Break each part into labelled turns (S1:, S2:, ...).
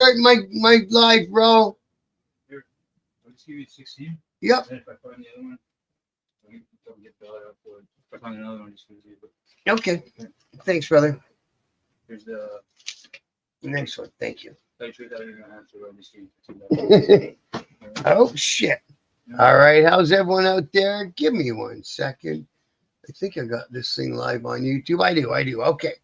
S1: starting my live, bro.
S2: Here, I'll just give you 16.
S1: Yep.
S2: And if I find the other one, I'll get the other for it. If I find another one, just use it. But
S1: Okay. Thanks, brother.
S2: here's the
S1: Next one. Thank you.
S2: picture that you're gonna have to run the
S1: Oh, shit. All right. How's everyone out there? Give me 1 second. I think I got this thing live on YouTube. I do. Okay.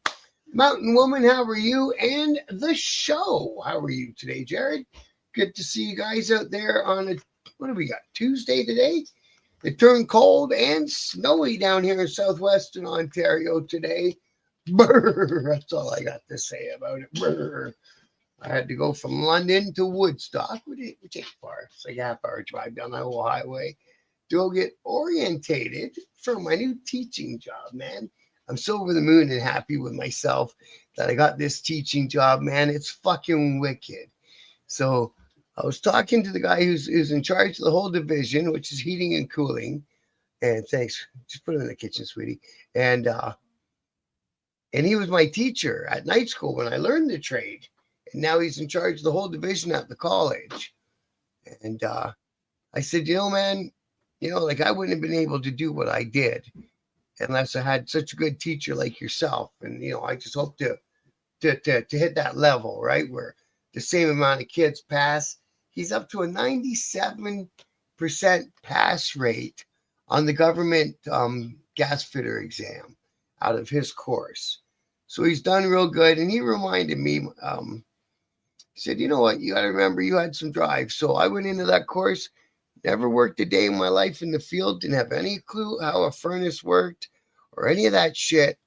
S1: Mountain Woman, how are you? And the show. How are you today, Jared? Good to see you guys out there on a, what do we got? Tuesday today? It turned cold and snowy down here in southwestern Ontario today. Brr, that's all I got to say about it. Brr. I had to go from London to Woodstock, which ain't far. It's like a half-hour drive down that whole highway to go get orientated for my new teaching job, man. I'm so over the moon and happy with myself that I got this teaching job, man. It's fucking wicked. So I was talking to the guy who's in charge of the whole division, which is heating and cooling. And thanks. Just put it in the kitchen, sweetie. And he was my teacher at night school when I learned the trade. And now he's in charge of the whole division at the college. And I said, man, like I wouldn't have been able to do what I did unless I had such a good teacher like yourself. And, I just hope to hit that level, right? Where the same amount of kids pass. He's up to a 97% pass rate on the government gas fitter exam out of his course. So he's done real good. And he reminded me, he said, you know what? You got to remember you had some drive. So I went into that course, never worked a day in my life in the field, didn't have any clue how a furnace worked or any of that shit.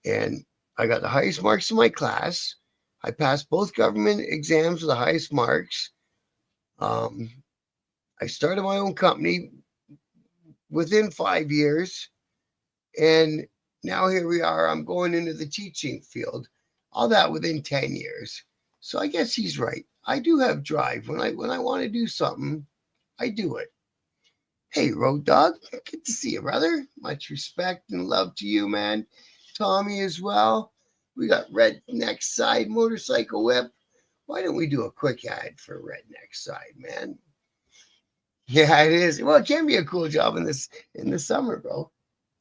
S1: And I got the highest marks in my class. I passed both government exams with the highest marks. I started my own company within 5 years. And now here we are. I'm going into the teaching field. All that within 10 years. So I guess he's right. I do have drive. When I want to do something, I do it. Hey, Road Dog. Good to see you, brother. Much respect and love to you, man. Tommy as well. We got Redneck Side Motorcycle Whip. Why don't we do a quick ad for Redneck Side, man? Yeah, it is. Well, it can be a cool job in the summer, bro.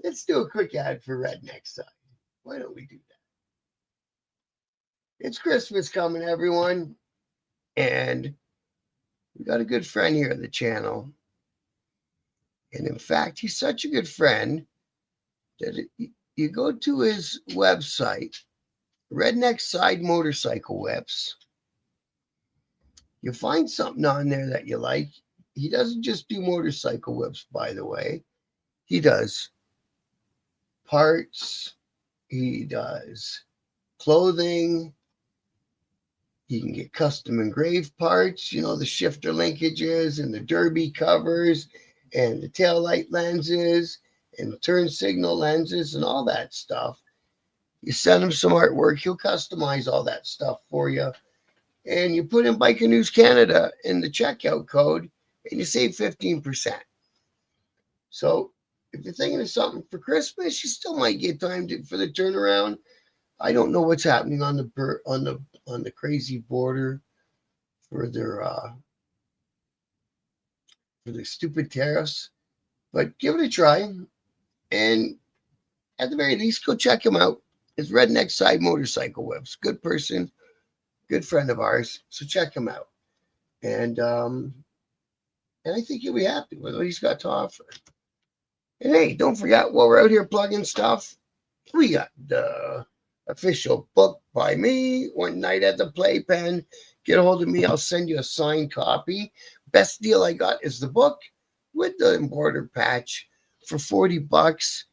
S1: Let's do a quick ad for Redneck Side. Why don't we do that? It's Christmas coming, everyone. And we got a good friend here at the channel. And in fact, he's such a good friend that you go to his website, Redneck Side Motorcycle Whips. You find something on there that you like. He doesn't just do motorcycle whips, by the way. He does parts. He does clothing. You can get custom engraved parts, the shifter linkages and the derby covers and the tail light lenses and the turn signal lenses and all that stuff. You send him some artwork, he'll customize all that stuff for you. And you put in Biker News Canada in the checkout code and you save 15%. So if you're thinking of something for Christmas, you still might get time for the turnaround. I don't know what's happening on the crazy border for their stupid tariffs, but give it a try. And at the very least, go check him out. It's Redneck Side Motorcycle Whips. Good person, good friend of ours. So check him out. And I think you'll be happy with what he's got to offer. And hey, don't forget, while we're out here plugging stuff, we got the official book by me, One Night at the Playpen. Get a hold of me. I'll send you a signed copy. Best deal I got is the book with the embroidered patch for $40.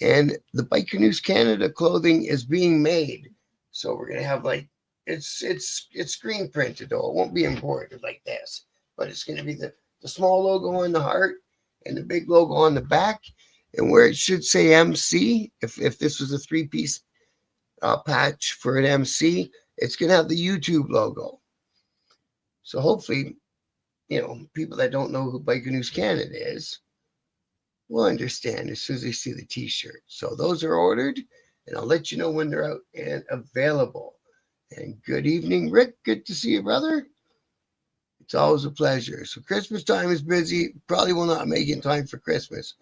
S1: And the Biker News Canada clothing is being made. So we're going to have it's screen printed, though. It won't be embroidered like this. But it's going to be the small logo on the heart and the big logo on the back. And where it should say MC, if this was a three-piece patch for an MC, it's going to have the YouTube logo. So hopefully, people that don't know who Biker News Canada is will understand as soon as they see the t-shirt. So those are ordered, and I'll let you know when they're out and available. And good evening, Rick. Good to see you, brother. It's always a pleasure. So Christmas time is busy. Probably will not make it in time for Christmas.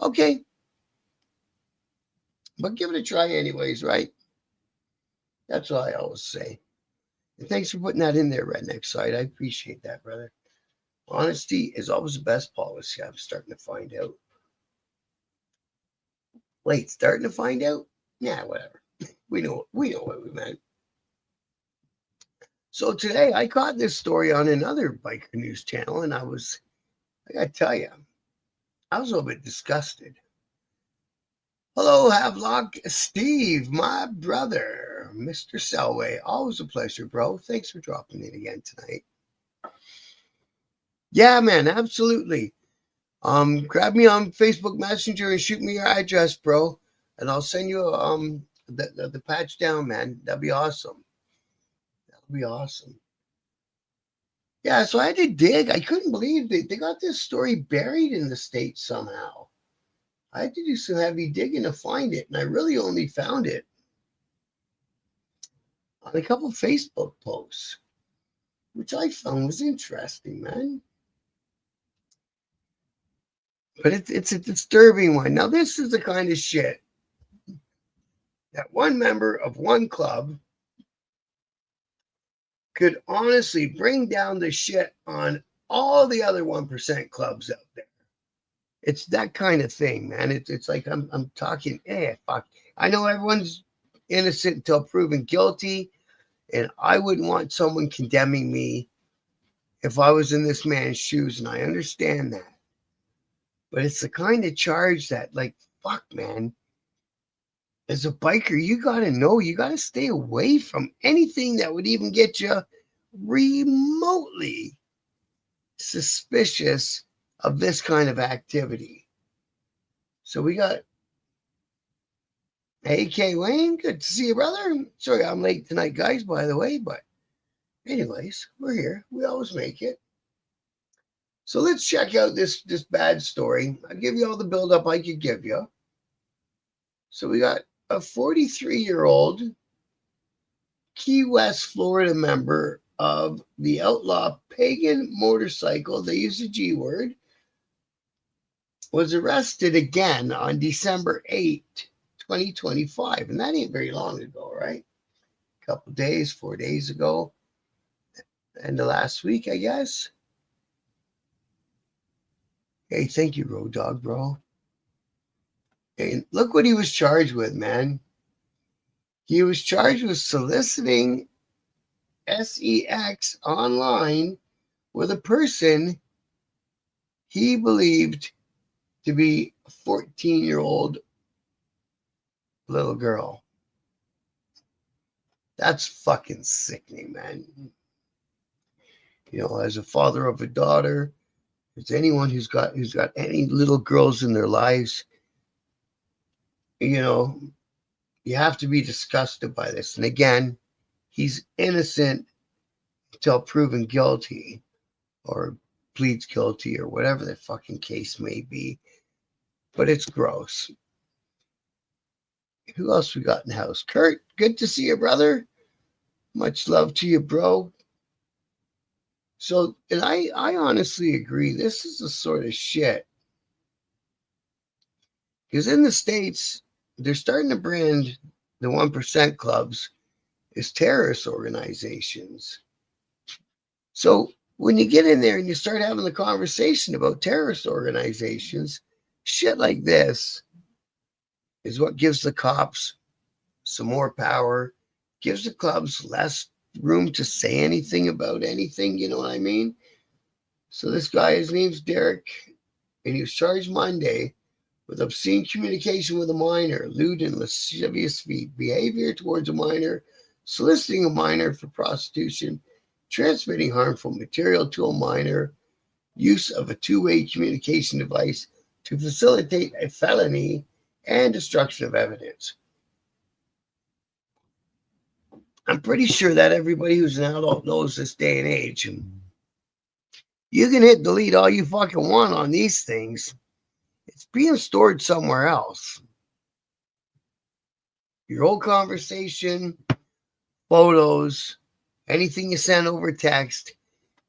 S1: Okay. But give it a try anyways, right? That's what I always say. And thanks for putting that in there, Redneck Side. I appreciate that, brother. Honesty is always the best policy. I'm starting to find out. Wait, starting to find out? Yeah, whatever. We know what we meant. So today I caught this story on another biker news channel, and I gotta tell you, I was a little bit disgusted. Hello, Havelock Steve, my brother, Mr. Selway. Always a pleasure, bro. Thanks for dropping in again tonight. Yeah, man, absolutely. Grab me on Facebook Messenger and shoot me your address, bro, and I'll send you the patch down, man. That'd be awesome. That'd be awesome. Yeah, so I had to dig. I couldn't believe they got this story buried in the States somehow. I had to do some heavy digging to find it, and I really only found it on a couple Facebook posts, which I found was interesting, man. But it's a disturbing one. Now, this is the kind of shit that one member of one club could honestly bring down the shit on all the other 1% clubs out there. It's that kind of thing, man. It's like I'm talking, fuck. I know everyone's innocent until proven guilty, and I wouldn't want someone condemning me if I was in this man's shoes, and I understand that. But it's the kind of charge that, like, fuck, man. As a biker, you got to know, you got to stay away from anything that would even get you remotely suspicious of this kind of activity. So we got AK Wayne. Good to see you, brother. Sorry I'm late tonight, guys, by the way. But anyways, we're here. We always make it. So let's check out this bad story. I'll give you all the build-up I could give you. So we got a 43-year-old Key West, Florida member of the outlaw Pagan motorcycle, they use the G word, was arrested again on December 8, 2025. And that ain't very long ago, right? A couple days, 4 days ago. And the last week, I guess. Hey, thank you, Road Dog, bro. Hey, look what he was charged with, man. He was charged with soliciting sex online with a person he believed to be a 14-year-old little girl. That's fucking sickening, man. You know, as a father of a daughter, as anyone who's got any little girls in their lives, you know, you have to be disgusted by this. And again, he's innocent until proven guilty or pleads guilty or whatever the fucking case may be. But it's gross. Who else we got in the house? Kurt, good to see you, brother. Much love to you, bro. So, and I honestly agree. This is the sort of shit. Because in the States, they're starting to brand the 1% clubs as terrorist organizations. So when you get in there and you start having the conversation about terrorist organizations, shit like this is what gives the cops some more power, gives the clubs less room to say anything about anything, you know what I mean? So this guy, his name's Derek, and he was charged Monday with obscene communication with a minor, lewd and lascivious behavior towards a minor, soliciting a minor for prostitution, transmitting harmful material to a minor, use of a two-way communication device to facilitate a felony, and destruction of evidence. I'm pretty sure that everybody who's an adult knows this day and age. You can hit delete all you fucking want on these things. It's being stored somewhere else. Your whole conversation, photos, anything you send over text,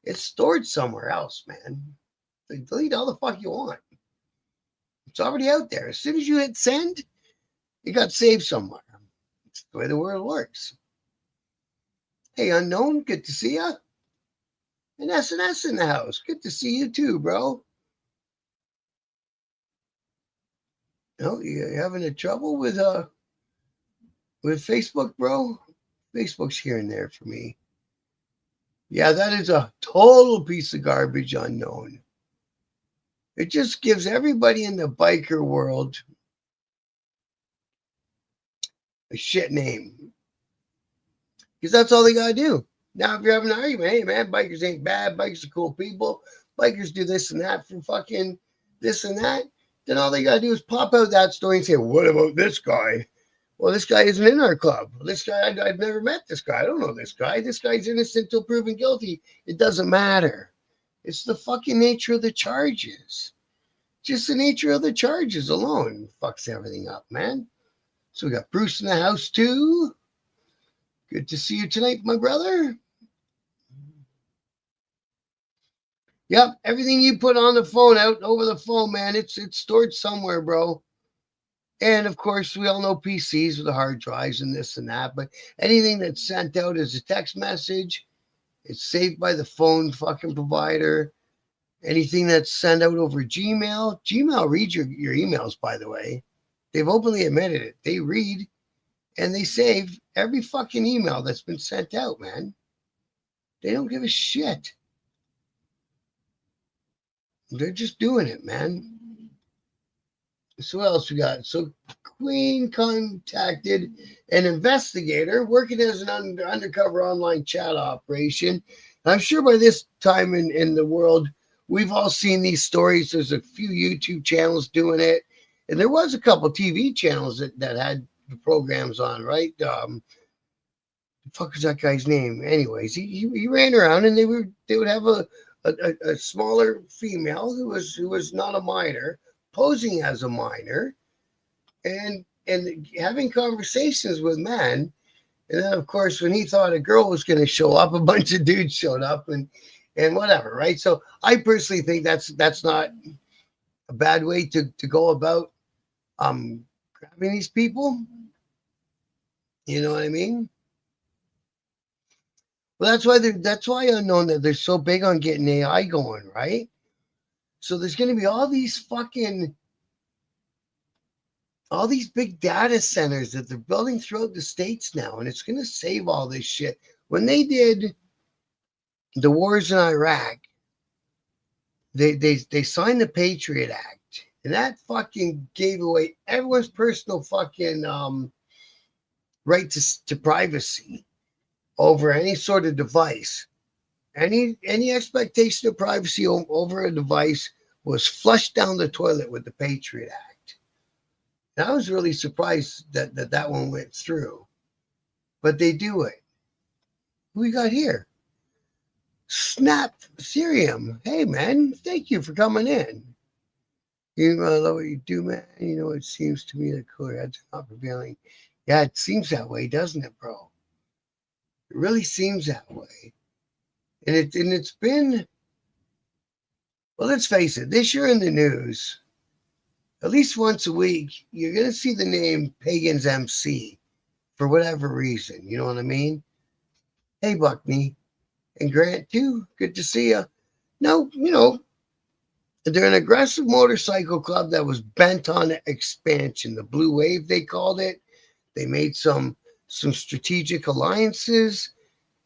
S1: it's stored somewhere else, man. So delete all the fuck you want. It's already out there. As soon as you hit send, it got saved somewhere. It's the way the world works. Hey, Unknown, good to see ya. And SNS in the house. Good to see you too, bro. Oh, you having a trouble with Facebook, bro? Facebook's here and there for me. Yeah, that is a total piece of garbage, Unknown. It just gives everybody in the biker world a shit name. Because that's all they got to do. Now, if you're having an argument, hey, man, bikers ain't bad. Bikers are cool people. Bikers do this and that for fucking this and that. Then all they got to do is pop out that story and say, what about this guy? Well, this guy isn't in our club. This guy, I've never met this guy. I don't know this guy. This guy's innocent until proven guilty. It doesn't matter. It's the fucking nature of the charges. Just the nature of the charges alone fucks everything up, man. So we got Bruce in the house too. Good to see you tonight, my brother. Yep, everything you put on the phone, out over the phone, man, it's stored somewhere, bro. And of course, we all know PCs with the hard drives and this and that, but anything that's sent out as a text message, it's saved by the phone fucking provider. Anything that's sent out over Gmail reads your emails, by the way. They've openly admitted it. They read and they save every fucking email that's been sent out, man. They don't give a shit. They're just doing it, man. So what else we got? So Queen contacted an investigator working as an undercover online chat operation. I'm sure by this time in the world, we've all seen these stories. There's a few YouTube channels doing it. And there was a couple TV channels that had the programs on, right? The fuck is that guy's name? Anyways, he ran around and they would have a smaller female who was not a minor, posing as a minor, and having conversations with men. And then, of course, when he thought a girl was going to show up, a bunch of dudes showed up and whatever, right? So I personally think that's not a bad way to go about grabbing these people. You know what I mean? Well, that's why Unknown that they're so big on getting AI going, right? So there's going to be all these big data centers that they're building throughout the states now, and it's going to save all this shit. When they did the wars in Iraq, they signed the Patriot Act, and that fucking gave away everyone's personal fucking right to privacy over any sort of device. Any expectation of privacy over a device was flushed down the toilet with the Patriot Act. And I was really surprised that one went through. But they do it. Who we got here? Snap Ethereum. Hey, man, thank you for coming in. You know what you do, man. You know, it seems to me that cooler heads are not prevailing. Yeah, it seems that way, doesn't it, bro? It really seems that way. And it's been, well, let's face it, this year in the news, at least once a week, you're going to see the name Pagans MC for whatever reason. You know what I mean? Hey, Buckney. And Grant, too. Good to see you. No, you know, they're an aggressive motorcycle club that was bent on expansion. The Blue Wave, they called it. They made some strategic alliances.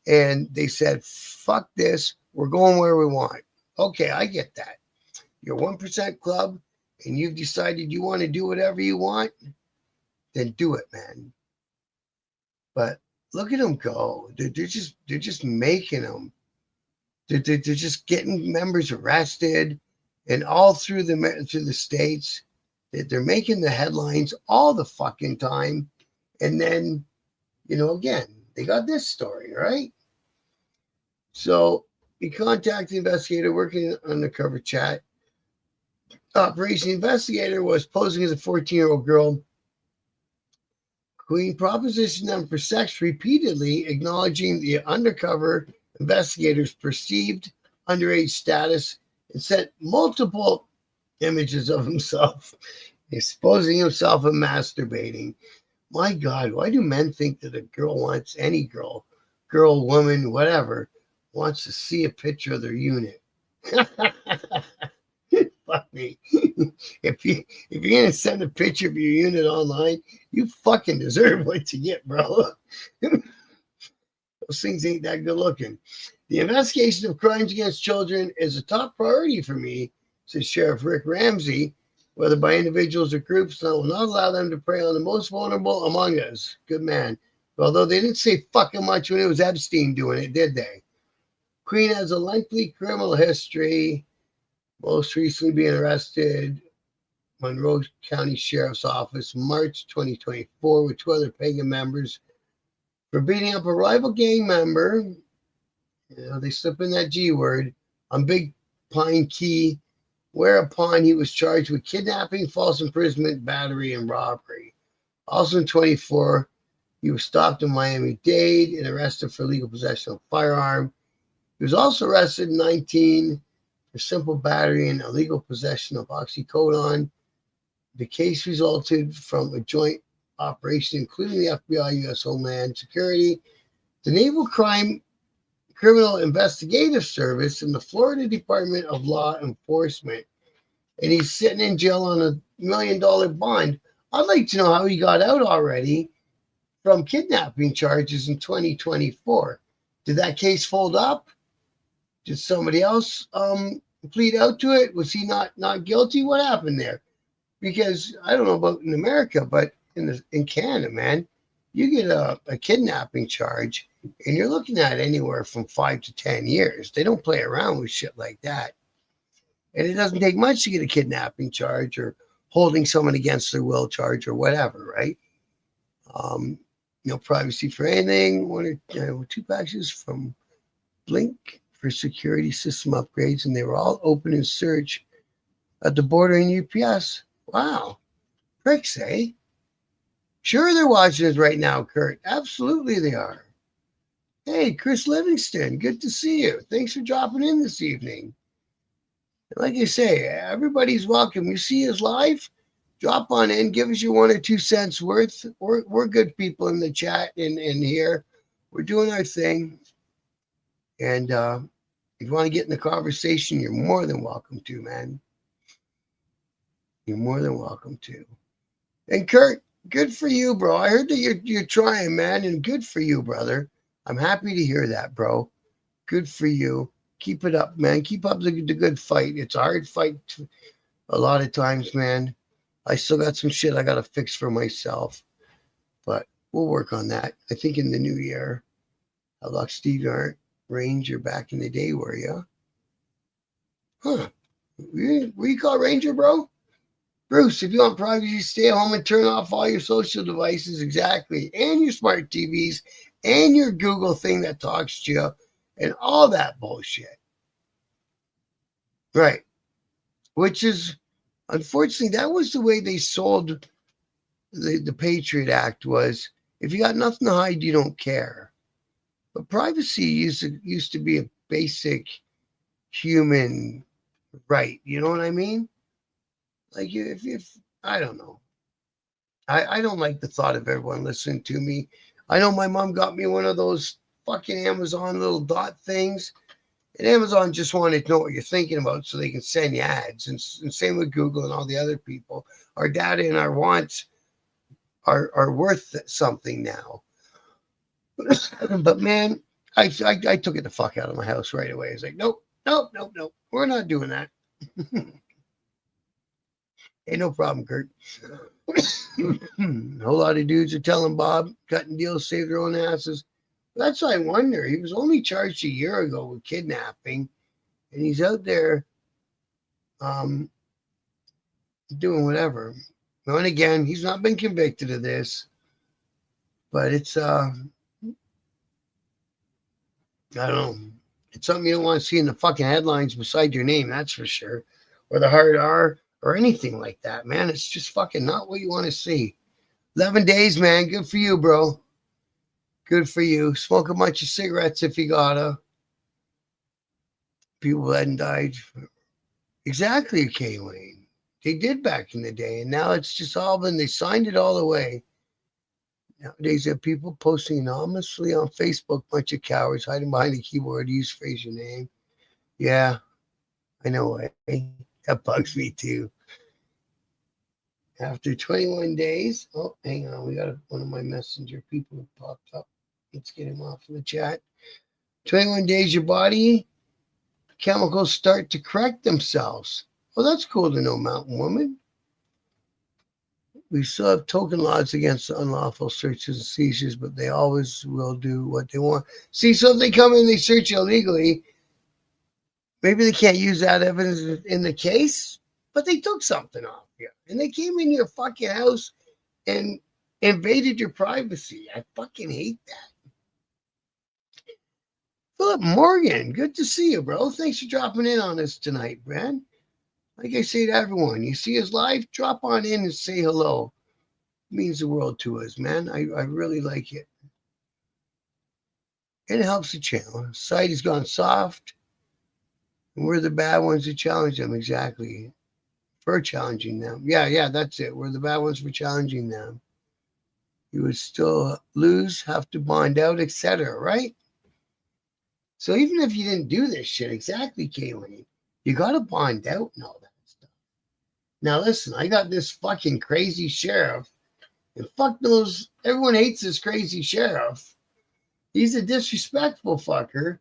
S1: And they said, fuck this. We're going where we want. Okay, I get that. You're a 1% club and you've decided you want to do whatever you want, then do it, man. But look at them go. They're just making them. They're just getting members arrested and all through the states. They're making the headlines all the fucking time. And then, you know, again, they got this story, right? So he contacted the investigator working on undercover chat. Operation investigator was posing as a 14-year-old girl Queen propositioned them for sex repeatedly, acknowledging the undercover investigators' perceived underage status, and sent multiple images of himself, exposing himself and masturbating. My God, why do men think that a girl wants, any girl, woman, whatever, wants to see a picture of their unit? Fuck me. If you're gonna send a picture of your unit online, you fucking deserve what you get, bro. Those things ain't that good looking. The investigation of crimes against children is a top priority for me, says Sheriff Rick Ramsey, whether by individuals or groups, that will not allow them to prey on the most vulnerable among us. Good man. Although they didn't say fucking much when it was Epstein doing it, did they? Queen has a lengthy criminal history, most recently being arrested Monroe County Sheriff's Office, March 2024, with 2 other pagan members for beating up a rival gang member. You know, they slip in that G word on Big Pine Key, whereupon he was charged with kidnapping, false imprisonment, battery, and robbery. Also in 24, he was stopped in Miami-Dade and arrested for illegal possession of a firearm. He was also arrested in 19 for simple battery and illegal possession of oxycodone. The case resulted from a joint operation including the FBI, U.S. Homeland Security, the Naval Criminal Investigative Service, and the Florida Department of Law Enforcement. And he's sitting in jail on $1 million bond. I'd like to know how he got out already from kidnapping charges in 2024. Did that case fold up? Did somebody else plead out to it? Was he not guilty? What happened there? Because I don't know about in America, but in Canada, man, you get a kidnapping charge and you're looking at anywhere from 5 to 10 years. They don't play around with shit like that. And it doesn't take much to get a kidnapping charge or holding someone against their will charge or whatever, right? No privacy for anything. 1 or 2 packages from Blink for security system upgrades, and they were all open in search at the border and UPS. Wow. Pricks, eh? Sure, they're watching us right now, Kurt. Absolutely they are. Hey, Chris Livingston, good to see you. Thanks for dropping in this evening. Like I say, everybody's welcome. You see us live? Drop on in, give us your 1 or 2 cents worth. We're good people in the chat and here. We're doing our thing. And if you want to get in the conversation, you're more than welcome to, man. You're more than welcome to. And Kurt, good for you, bro. I heard that you're trying, man, and good for you, brother. I'm happy to hear that, bro. Good for you. Keep it up, man. Keep up the good fight. It's a hard fight a lot of times, man. I still got some shit I got to fix for myself, but we'll work on that. I think in the new year. How about Steve Ranger back in the day, were you? Huh. Were you called Ranger, bro? Bruce, if you want privacy, stay home and turn off all your social devices, exactly, and your smart TVs, and your Google thing that talks to you, and all that bullshit. Right. Which is, unfortunately, that was the way they sold the Patriot Act was, if you got nothing to hide, you don't care. But privacy used to be a basic human right. You know what I mean? Like if I don't know. I don't like the thought of everyone listening to me. I know my mom got me one of those fucking Amazon little dot things. And Amazon just wanted to know what you're thinking about so they can send you ads. And same with Google and all the other people. Our data and our wants are worth something now. But man, I took it the fuck out of my house right away. It's like, nope. We're not doing that. Hey, no problem, Kurt. A whole lot of dudes are telling Bob cutting deals save their own asses. That's why I wonder. He was only charged a year ago with kidnapping, and he's out there doing whatever. Now, and again, he's not been convicted of this, but it's I don't know. It's something you don't want to see in the fucking headlines beside your name, that's for sure. Or the hard R or anything like that, man. It's just fucking not what you want to see. 11 days, man. Good for you, bro. Good for you. Smoke a bunch of cigarettes if you gotta. People hadn't died. Exactly, K. Wayne. They did back in the day, and now it's just all been, they signed it all away. Nowadays, there are people posting anonymously on Facebook, bunch of cowards hiding behind the keyboard, use phrase your name. Yeah, I know. That bugs me too. After 21 days, oh, hang on, we got one of my messenger people who popped up. Let's get him off of the chat. 21 days, your body chemicals start to correct themselves. Well, that's cool to know, Mountain Woman. We still have token laws against unlawful searches and seizures, but they always will do what they want. See, so if they come in, they search illegally, maybe they can't use that evidence in the case, but they took something off you. And they came in your fucking house and invaded your privacy. I fucking hate that. Philip Morgan, good to see you, bro. Thanks for dropping in on us tonight, man. Like I say to everyone, you see us live, drop on in and say hello. It means the world to us, man. I really like it. And it helps the channel. Site has gone soft. And we're the bad ones who challenge them, exactly. For challenging them. Yeah, that's it. We're the bad ones for challenging them. You would still lose, have to bond out, etc., right? So even if you didn't do this shit, exactly, Kaylee, you got to bond out and all that stuff. Now, listen, I got this fucking crazy sheriff, and fuck those, everyone hates this crazy sheriff. He's a disrespectful fucker,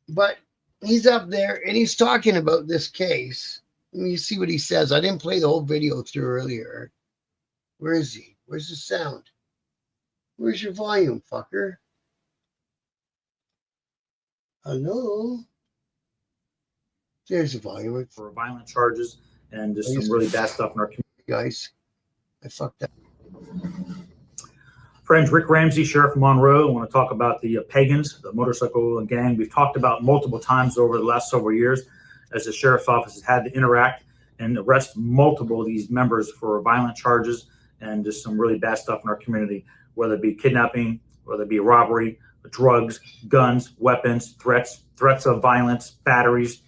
S1: but he's up there and he's talking about this case. Let me see what he says. I didn't play the whole video through earlier. Where is he? Where's the sound? Where's your volume, fucker? Hello? There's the volume.
S3: For violent charges and just some really bad stuff in our community.
S1: Guys, I fucked up.
S3: Friends, Rick Ramsey, Sheriff of Monroe. I want to talk about the Pagans, the motorcycle gang we've talked about multiple times over the last several years, as the sheriff's office has had to interact and arrest multiple of these members for violent charges and just some really bad stuff in our community, whether it be kidnapping, whether it be robbery, drugs, guns, weapons, threats of violence, batteries.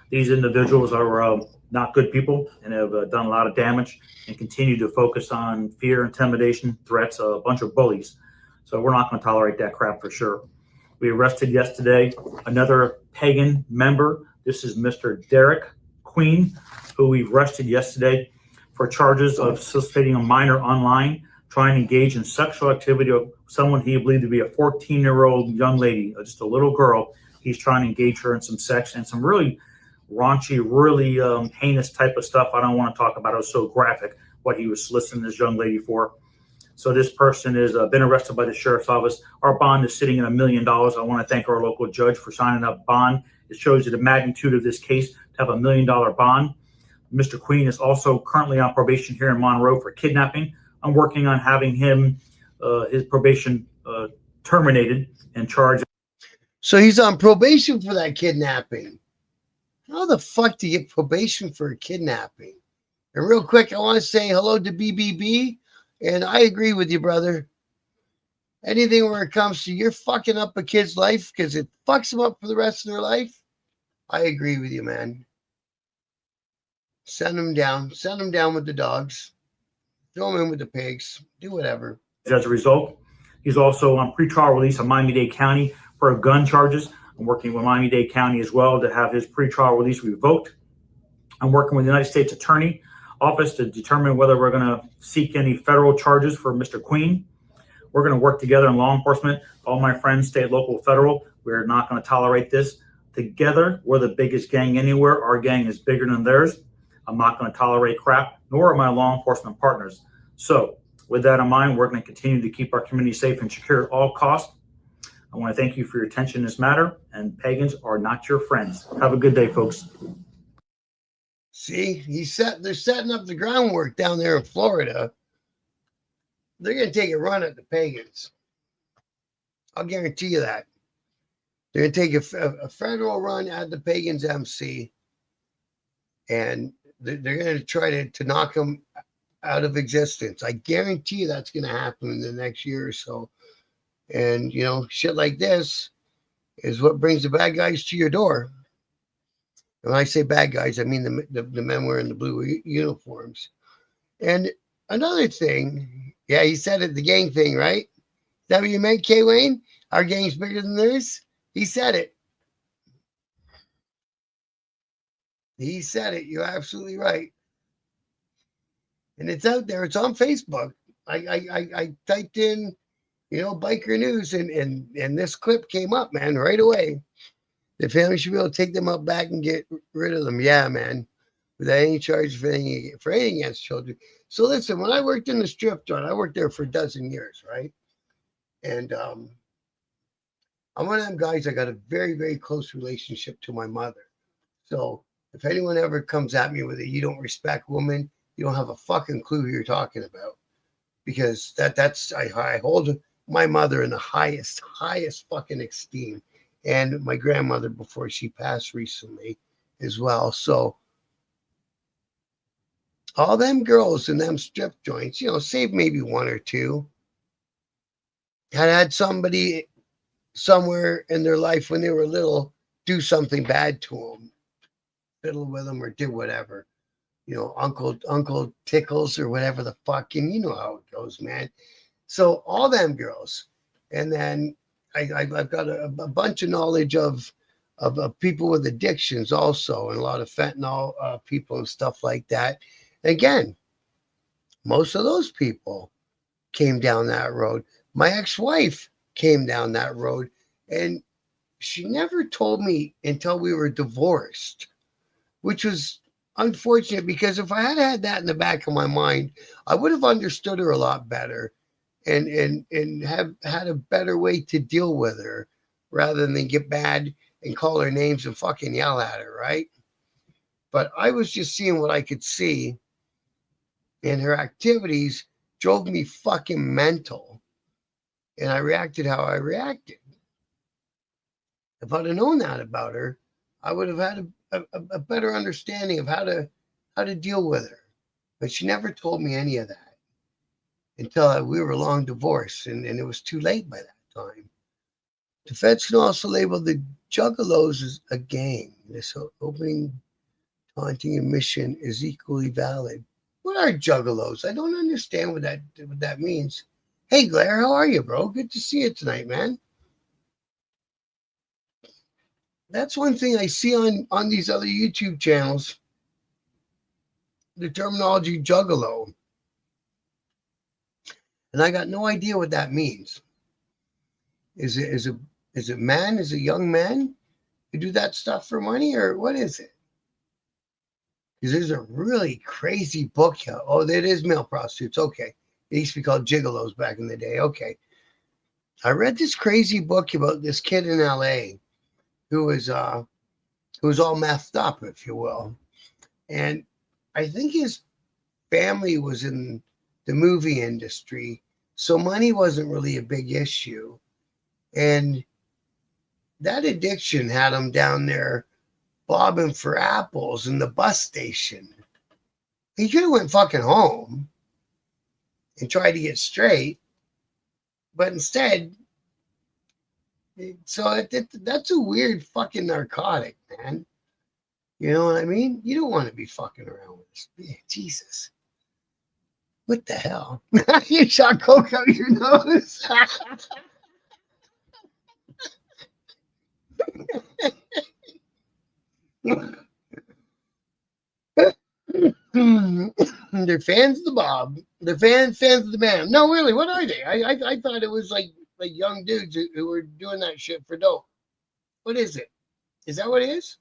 S3: These individuals are not good people and have done a lot of damage and continue to focus on fear, intimidation, threats, a bunch of bullies. So we're not going to tolerate that crap for sure. We arrested yesterday another Pagan member. This is Mr. Derek Queen, who we arrested yesterday for charges of soliciting a minor online, trying to engage in sexual activity of someone he believed to be a 14-year-old young lady, just a little girl. He's trying to engage her in some sex and some really raunchy, really heinous type of stuff. I don't want to talk about it. It was so graphic what he was soliciting this young lady for. So this person has been arrested by the sheriff's office. Our bond is sitting at $1 million. I want to thank our local judge for signing up bond. It shows you the magnitude of this case to have $1 million bond. Mr. Queen is also currently on probation here in Monroe for kidnapping. I'm working on having him, his probation terminated and charged.
S1: So he's on probation for that kidnapping. How the fuck do you get probation for a kidnapping? And real quick, I want to say hello to BBB. And I agree with you, brother. Anything where it comes to you're fucking up a kid's life because it fucks them up for the rest of their life, I agree with you, man. Send them down. Send them down with the dogs. Throw them in with the pigs. Do whatever.
S3: As a result, he's also on pretrial release in Miami-Dade County for gun charges. I'm working with Miami-Dade County as well to have his pretrial release revoked. I'm working with the United States Attorney Office to determine whether we're going to seek any federal charges for Mr. Queen. We're going to work together in law enforcement. All my friends, state, local, federal. We're not going to tolerate this. Together, we're the biggest gang anywhere. Our gang is bigger than theirs. I'm not going to tolerate crap, nor are my law enforcement partners. So with that in mind, we're going to continue to keep our community safe and secure at all costs. I want to thank you for your attention in this matter, and pagans are not your friends. Have a good day, folks.
S1: See, they're setting up the groundwork down there in Florida. They're going to take a run at the pagans. I'll guarantee you that. They're going to take a federal run at the Pagans MC, and they're going to try to knock them out of existence. I guarantee you that's going to happen in the next year or so. And, you know, shit like this is what brings the bad guys to your door. And when I say bad guys, I mean the men wearing the blue uniforms. And another thing, yeah, he said it, the gang thing, right? Is that what you meant, K. Wayne? Our gang's bigger than theirs? He said it. He said it. You're absolutely right. And it's out there. It's on Facebook. I typed in, you know, biker news, and this clip came up, man, right away. The family should be able to take them out back and get rid of them. Yeah, man. Without any charge for anything against children. So listen, when I worked in the strip joint, I worked there for a dozen years, right? And I'm one of them guys. I got a very, very close relationship to my mother. So if anyone ever comes at me with it, you don't respect women, you don't have a fucking clue who you're talking about. Because that's I hold my mother in the highest fucking esteem. And my grandmother before she passed recently as well. So all them girls in them strip joints, you know, save maybe one or two, had somebody somewhere in their life when they were little do something bad to them, fiddle with them or do whatever. You know, Uncle Tickles or whatever the fuck, and you know how it goes, man. So all them girls, and then I've got a bunch of knowledge of people with addictions also, and a lot of fentanyl people and stuff like that. Again, most of those people came down that road. My ex-wife came down that road, and she never told me until we were divorced, which was unfortunate because if I had had that in the back of my mind, I would have understood her a lot better and have had a better way to deal with her rather than get mad and call her names and fucking yell at her, right? But I was just seeing what I could see, and her activities drove me fucking mental. And I reacted how I reacted. If I'd have known that about her, I would have had a better understanding of how to deal with her. But she never told me any of that until we were long divorced, and it was too late by that time. The feds can also label the Juggalos as a gang. This opening, taunting, and mission is equally valid. What are Juggalos? I don't understand what that means. Hey, Blair, how are you, bro? Good to see you tonight, man. That's one thing I see on these other YouTube channels. The terminology Juggalo. And I got no idea what that means. Is it man? Is it young men who do that stuff for money, or what is it? Because there's a really crazy book here. Oh, that is male prostitutes. Okay. It used to be called gigolos back in the day. Okay. I read this crazy book about this kid in LA who was all methed up, if you will. And I think his family was in the movie industry, so money wasn't really a big issue. And that addiction had him down there bobbing for apples in the bus station. He could have went fucking home and tried to get straight, but instead, so that's a weird fucking narcotic, man. You know what I mean? You don't want to be fucking around with this. Yeah, Jesus. What the hell? You shot coke out your nose. They're fans of the Bob. They're fans of the man. No, really, what are they? I thought it was like young dudes who were doing that shit for dope. What is it? Is that what it is?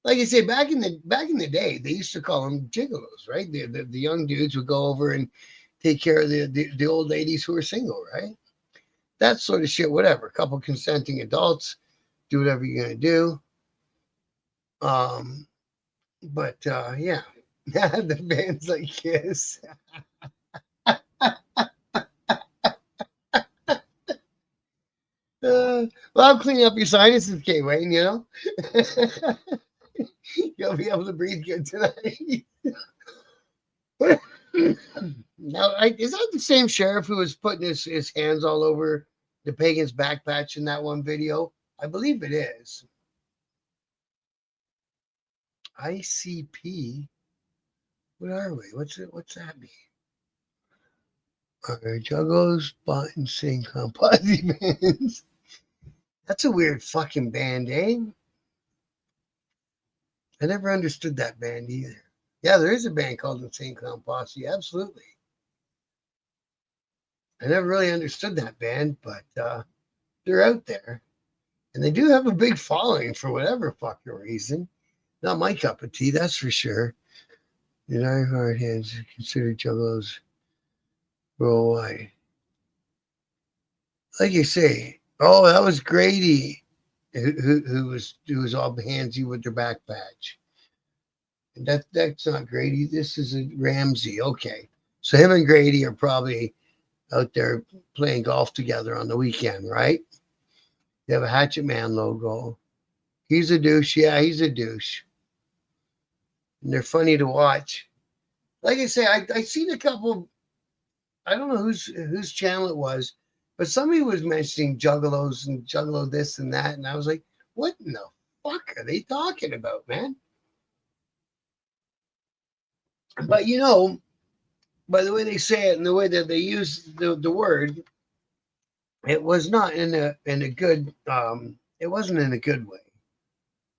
S1: Like I say, back in the day, they used to call them gigolos, right? The young dudes would go over and take care of the old ladies who were single, right? That sort of shit, whatever. A couple consenting adults, do whatever you're gonna do. But yeah, the band's like Kiss. Well, I'm cleaning up your sinuses, K. Wayne, you know? You'll be able to breathe good tonight. Now, is that the same sheriff who was putting his hands all over the Pagans back patch in that one video? I believe it is. ICP. What are we? What's that mean? Are Juggos, Bot, and Sing Composite bands? That's a weird fucking band, eh? I never understood that band either. Yeah, there is a band called Insane Clown Posse. Absolutely. I never really understood that band, but they're out there. And they do have a big following for whatever fucking reason. Not my cup of tea, that's for sure. The Iron Hard Hands are considered juggalos worldwide. Like you say, oh, that was Grady, who was all handsy with their back patch. That's not Grady. This is a Ramsey. Okay, so him and Grady are probably out there playing golf together on the weekend, right? They have a Hatchet Man logo. He's a douche. Yeah, he's a douche. And they're funny to watch. Like I say, I seen a couple. I don't know whose channel it was, but somebody was mentioning juggalos and juggalo this and that, and I was like, what in the fuck are they talking about, man? But by the way they say it and the way that they use the word, it was not in a good it wasn't in a good way.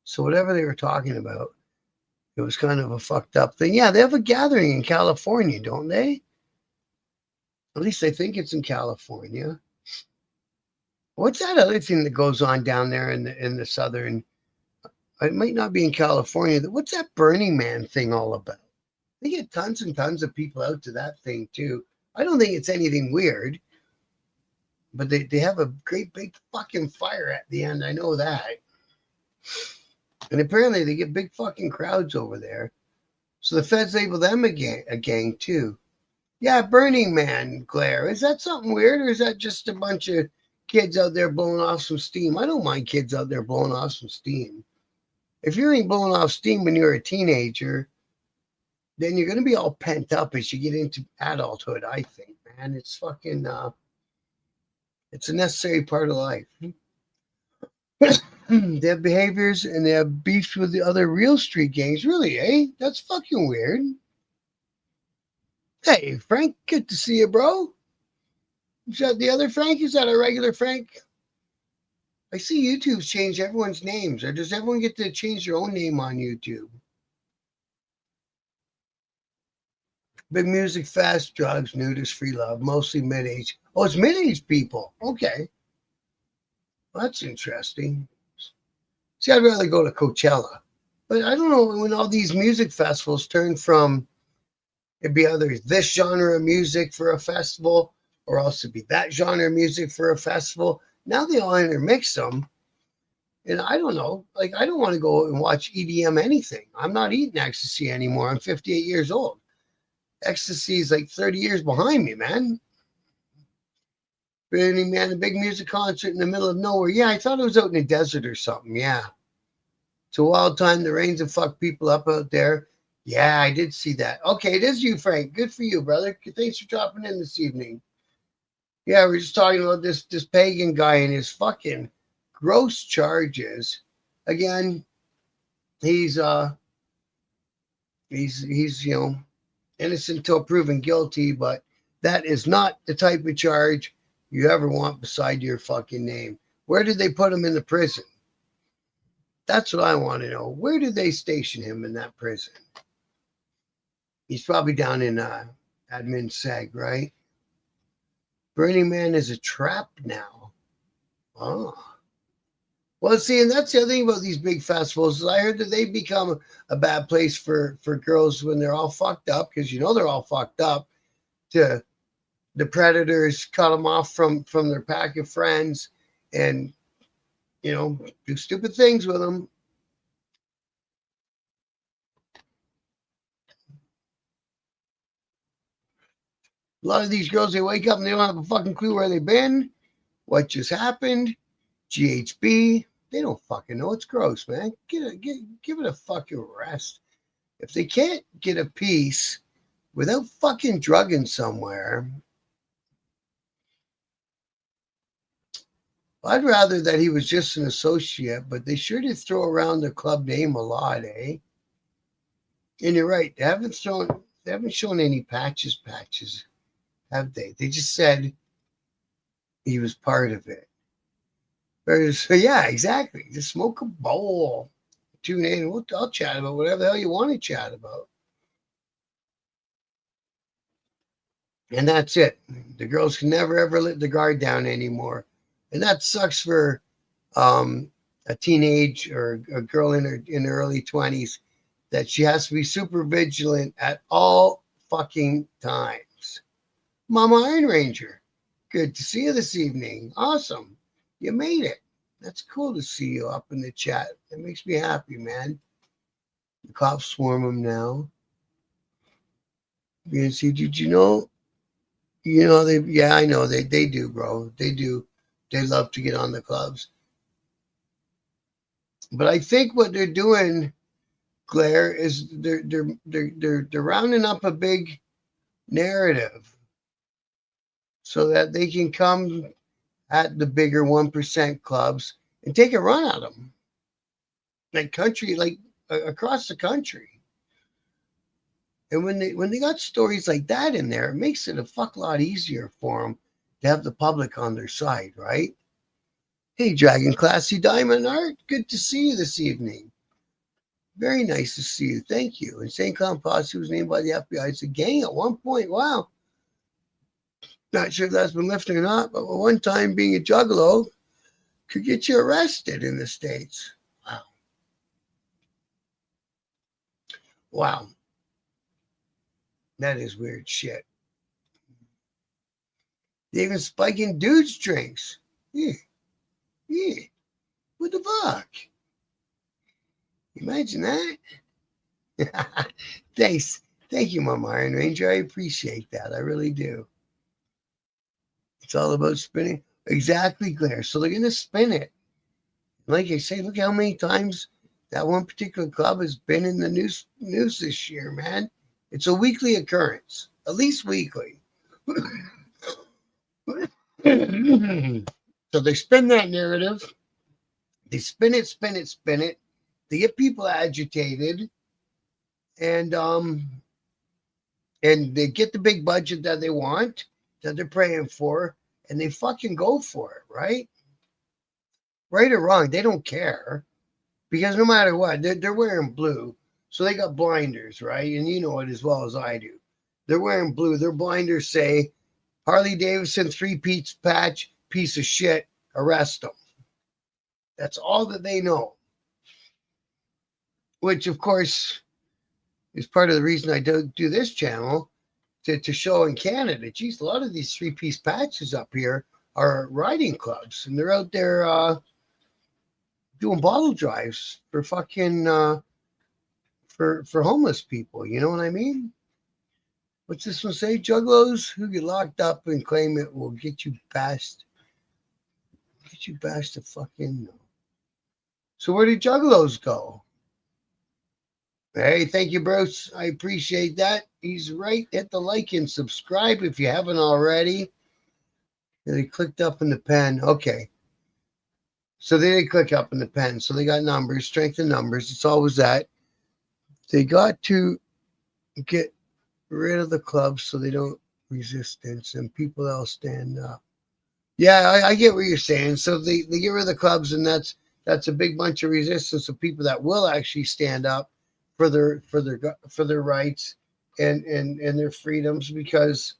S1: So whatever they were talking about, it was kind of a fucked up thing. Yeah, they have a gathering in California, don't they? At least I think it's in California. What's that other thing that goes on down there in the southern? It might not be in California. What's that Burning Man thing all about? They get tons and tons of people out to that thing too. I don't think it's anything weird, but they have a great big fucking fire at the end. I know that. And apparently they get big fucking crowds over there. So the feds label them a gang too. Yeah, Burning Man glare. Is that something weird, or is that just a bunch of kids out there blowing off some steam? I don't mind kids out there blowing off some steam. If you ain't blowing off steam when you're a teenager, then you're going to be all pent up as you get into adulthood, I think, man. It's fucking, it's a necessary part of life. They have behaviors and they have beefs with the other real street gangs. Really, eh? That's fucking weird. Hey, Frank, good to see you, bro. Is that the other Frank? Is that a regular Frank? I see YouTube's changed everyone's names. Or does everyone get to change their own name on YouTube? Big music, fast drugs, nudists, free love, mostly mid-age. Oh, it's mid-age people. Okay. Well, that's interesting. See, I'd rather go to Coachella. But I don't know, when all these music festivals turn from, it'd be either this genre of music for a festival or else it'd be that genre of music for a festival. Now they all intermix them. And I don't know, like, I don't want to go and watch EDM anything. I'm not eating ecstasy anymore. I'm 58 years old. Ecstasy is like 30 years behind me, man. Burning Man, a big music concert in the middle of nowhere. Yeah, I thought it was out in the desert or something. Yeah. It's a wild time. The rains have fucked people up out there. Yeah, I did see that. Okay, it is you, Frank. Good for you, brother. Thanks for dropping in this evening. Yeah, we're just talking about this pagan guy and his fucking gross charges. Again, he's innocent until proven guilty, but that is not the type of charge you ever want beside your fucking name. Where did they put him in the prison? That's what I want to know. Where did they station him in that prison? He's probably down in admin seg, right? Burning Man is a trap now. Oh. Well, see, and that's the other thing about these big festivals is I heard that they become a bad place for girls when they're all fucked up, because they're all fucked up. The predators cut them off from their pack of friends and, do stupid things with them. A lot of these girls, they wake up and they don't have a fucking clue where they've been, what just happened, GHB. They don't fucking know. It's gross, man. Give it a fucking rest. If they can't get a piece without fucking drugging somewhere. I'd rather that he was just an associate, but they sure did throw around the club name a lot, eh? And you're right, they haven't shown any patches, have they? They just said he was part of it. So yeah, exactly. Just smoke a bowl. Tune in. I'll chat about whatever the hell you want to chat about. And that's it. The girls can never ever let the guard down anymore. And that sucks for a teenage or a girl in her early 20s, that she has to be super vigilant at all fucking times. Mama Iron Ranger, good to see you this evening. Awesome. You made it. That's cool to see you up in the chat. That makes me happy, man. The cops swarm them now. BNC, did you know? Yeah, I know. They do, bro. They do. They love to get on the clubs. But I think what they're doing, Claire, is they're rounding up a big narrative so that they can come at the bigger 1% clubs and take a run at them. Like across the country. And when they got stories like that in there, it makes it a fuck lot easier for them to have the public on their side, right? Hey, Dragon Classy Diamond Art, good to see you this evening. Very nice to see you. Thank you. Insane Clown Posse was named by the FBI as a gang at one point. Wow. Not sure if that's been lifted or not, but one time being a juggalo could get you arrested in the States. Wow. Wow. That is weird shit. They even spiking dudes' drinks. Yeah. What the fuck? Imagine that. Thanks. Thank you, Mama Iron Ranger. I appreciate that. I really do. It's all about spinning. Exactly, Claire. So they're going to spin it. Like I say, look how many times that one particular club has been in the news this year, man. It's a weekly occurrence, at least weekly. So they spin that narrative. They spin it. They get people agitated, and they get the big budget that they want, that they're praying for, and they fucking go for it, right? Right or wrong, they don't care, because no matter what, they're wearing blue, so they got blinders, right? And you know it as well as I do. They're wearing blue. Their blinders say, Harley Davidson 3-piece patch, piece of shit, arrest them. That's all that they know. Which, of course, is part of the reason I do this channel, to show in Canada, geez, a lot of these 3-piece patches up here are riding clubs, and they're out there doing bottle drives for fucking for homeless people. You know what I mean? What's this one say? Juggalos who get locked up and claim it will get you past the fucking no. So where did Juggalos go? Hey, thank you, Bruce. I appreciate that. He's right. Hit the like and subscribe if you haven't already. They clicked up in the pen. Okay. So they did click up in the pen. So they got numbers, strength in numbers. It's always that. They got to get rid of the clubs so they don't resistance and people that'll stand up. Yeah, I get what you're saying. So they get rid of the clubs, and that's a big bunch of resistance of people that will actually stand up for their rights and their freedoms, because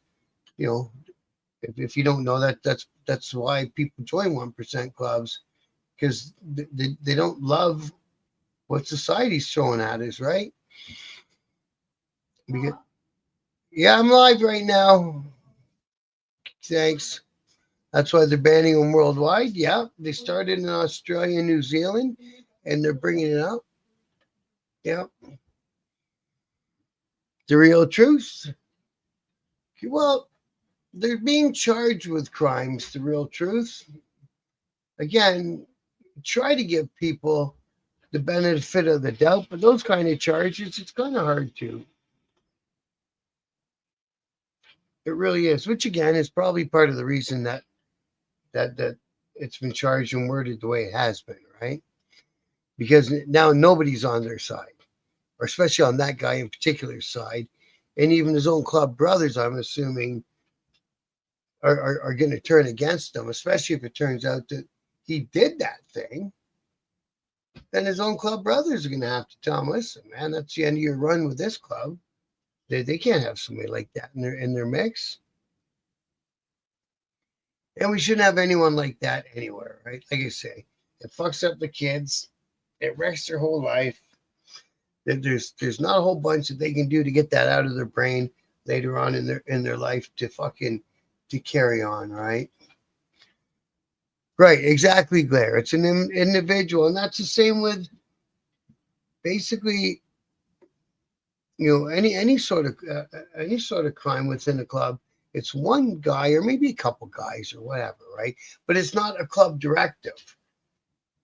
S1: if you don't know that's why people join 1% clubs, because they don't love what society's throwing at us, right? Yeah, I'm live right now. Thanks. That's why they're banning them worldwide. Yeah, they started in Australia and New Zealand, and they're bringing it up. Yeah. The real truth. Well, they're being charged with crimes, the real truth. Again, try to give people the benefit of the doubt, but those kind of charges, it's kind of hard to. It really is, which again is probably part of the reason that it's been charged and worded the way it has been, right? Because now nobody's on their side, or especially on that guy in particular side, and even his own club brothers, I'm assuming, are going to turn against him, especially if it turns out that he did that thing. Then his own club brothers are going to have to tell him, listen, man, that's the end of your run with this club. They can't have somebody like that in their mix. And we shouldn't have anyone like that anywhere, right? Like I say, it fucks up the kids. It wrecks their whole life. There's not a whole bunch that they can do to get that out of their brain later on in their life to carry on, right? Right, exactly, Blair. It's an individual, and that's the same with basically, any sort of crime within a club. It's one guy or maybe a couple guys or whatever, right? But it's not a club directive.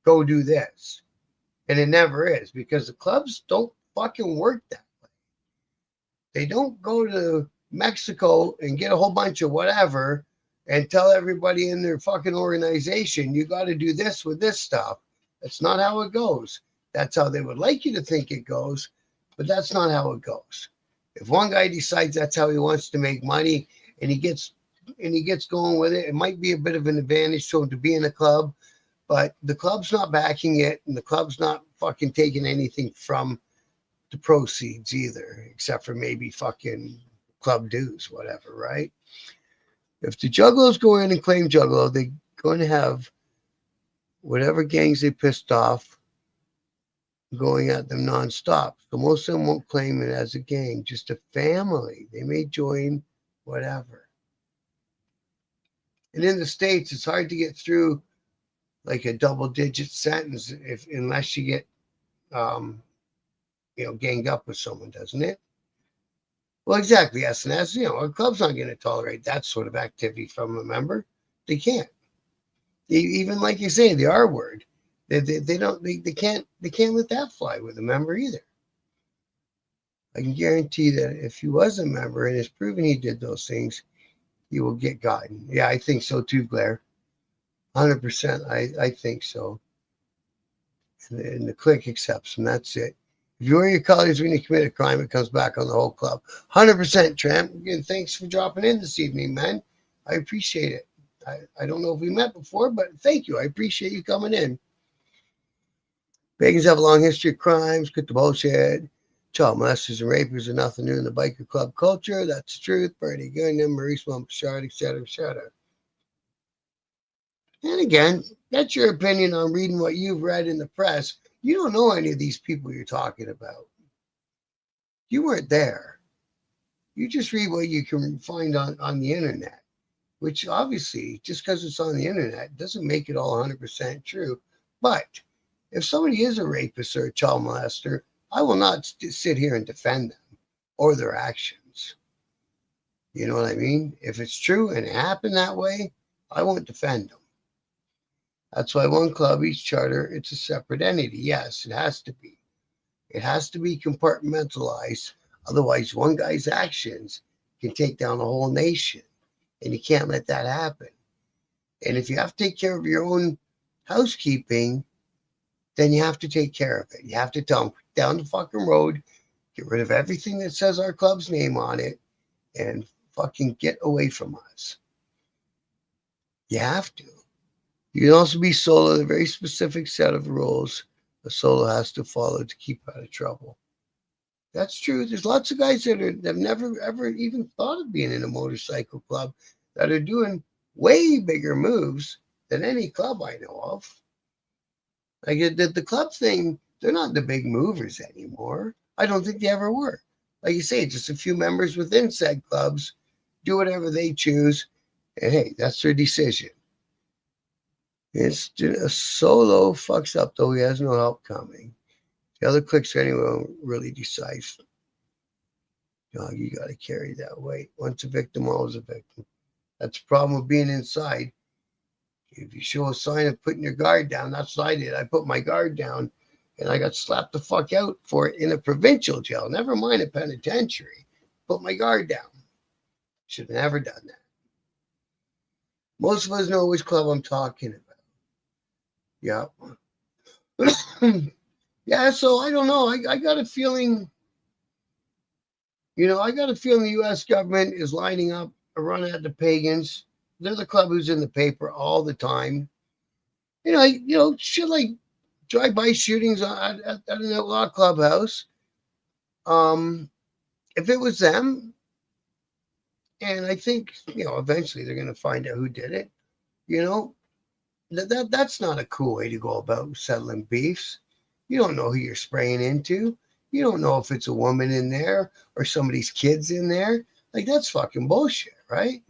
S1: Go do this, and it never is, because the clubs don't fucking work that way. They don't go to Mexico and get a whole bunch of whatever and tell everybody in their fucking organization, you got to do this with this stuff. That's not how it goes. That's how they would like you to think it goes, but that's not how it goes. If one guy decides that's how he wants to make money and he gets going with it, it might be a bit of an advantage to him to be in a club, but the club's not backing it, and the club's not fucking taking anything from the proceeds either, except for maybe fucking club dues, whatever, right? If the Juggalos go in and claim Juggalo, they're going to have whatever gangs they pissed off going at them nonstop. So most of them won't claim it as a gang, just a family. They may join whatever. And in the States, it's hard to get through like a double-digit sentence unless you get, ganged up with someone, doesn't it? Well, exactly, yes, and that's, a club's not going to tolerate that sort of activity from a member. They can't. Even like you say, the R word, they can't let that fly with a member either. I can guarantee that if he was a member and it's proven he did those things, he will get gotten. Yeah, I think so too, Blair. 100%, I think so. And the clique accepts, and that's it. If you wear your colors when you commit a crime, it comes back on the whole club. 100%, Tramp. Again, thanks for dropping in this evening, man. I appreciate it. I don't know if we met before, but thank you. I appreciate you coming in. Pagans have a long history of crimes. Quit the bullshit. Child molesters and rapers are nothing new in the biker club culture. That's the truth. Bernie Gunn, Maurice Montpechard, etc., etc. And again, that's your opinion on reading what you've read in the press. You don't know any of these people you're talking about. You weren't there. You just read what you can find on the internet, which obviously, just because it's on the internet, doesn't make it all 100% true. But if somebody is a rapist or a child molester, I will not sit here and defend them or their actions. You know what I mean? If it's true and it happened that way, I won't defend them. That's why one club, each charter, it's a separate entity. Yes, it has to be. It has to be compartmentalized. Otherwise, one guy's actions can take down a whole nation. And you can't let that happen. And if you have to take care of your own housekeeping, then you have to take care of it. You have to tell them, down the fucking road, get rid of everything that says our club's name on it, and fucking get away from us. You have to. You can also be solo, a very specific set of rules a solo has to follow to keep out of trouble. That's true. There's lots of guys that have never, ever even thought of being in a motorcycle club that are doing way bigger moves than any club I know of. Like the club thing, they're not the big movers anymore. I don't think they ever were. Like you say, just a few members within said clubs do whatever they choose. And hey, that's their decision. It's just a solo fucks up, though he has no help coming. The other cliques anyway really decides. Dog, you got to carry that weight. Once a victim, always a victim. That's the problem with being inside. If you show a sign of putting your guard down, that's what I did. I put my guard down, and I got slapped the fuck out for it in a provincial jail. Never mind a penitentiary. Put my guard down. Should have never done that. Most of us know which club I'm talking about. Yeah. Yeah, so I don't know. I got a feeling, I got a feeling the U.S. government is lining up a run at the Pagans. They're the club who's in the paper all the time. Shit like drive-by shootings at an outlaw clubhouse. If it was them, and I think, eventually they're going to find out who did it, that's not a cool way to go about settling beefs. You don't know who you're spraying into. You don't know if it's a woman in there or somebody's kids in there. Like, that's fucking bullshit, right?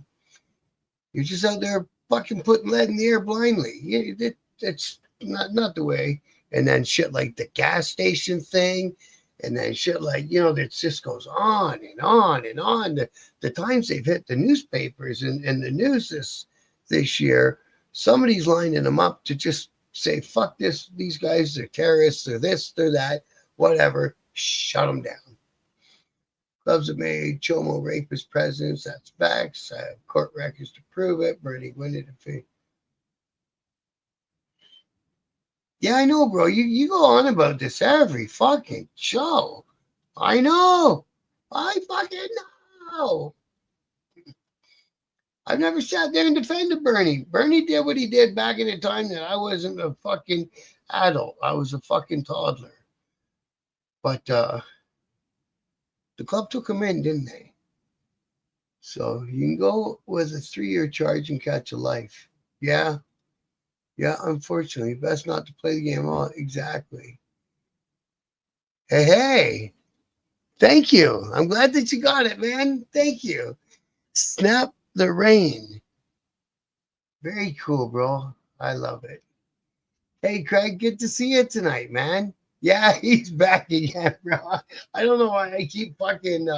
S1: You're just out there fucking putting lead in the air blindly. That's not the way. And then shit like the gas station thing, and then shit like, that just goes on and on and on. The times they've hit the newspapers and the news this year, somebody's lining them up to just say, fuck this, these guys, they're terrorists, they're this, they're that, whatever, shut them down. Clubs have made Chomo rapist presidents, that's facts. I have court records to prove it. Bernie Gwynn defeat. Yeah, I know, bro. You go on about this every fucking show. I know. I fucking know. I've never sat there and defended Bernie. Bernie did what he did back in the time that I wasn't a fucking adult. I was a fucking toddler. But the club took him in, didn't they? So you can go with a 3-year charge and catch a life. Yeah. Yeah, unfortunately. Best not to play the game on. Exactly. Hey. Thank you. I'm glad that you got it, man. Thank you. Snap the rain. Very cool, bro. I love it. Hey, Craig, good to see you tonight, man. Yeah, he's back again, bro. I don't know why I keep fucking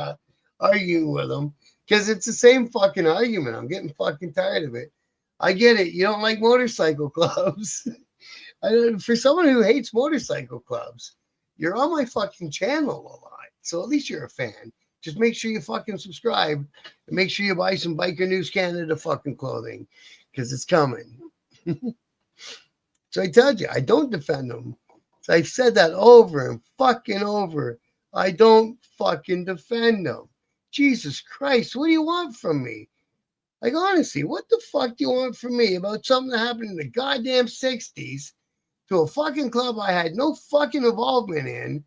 S1: arguing with him, because it's the same fucking argument. I'm getting fucking tired of it. I get it. You don't like motorcycle clubs. For someone who hates motorcycle clubs, you're on my fucking channel a lot. So at least you're a fan. Just make sure you fucking subscribe and make sure you buy some Biker News Canada fucking clothing, because it's coming. So I told you, I don't defend them. So I've said that over and fucking over. I don't fucking defend them. Jesus Christ, what do you want from me? Like, honestly, what the fuck do you want from me about something that happened in the goddamn 60s to a fucking club I had no fucking involvement in,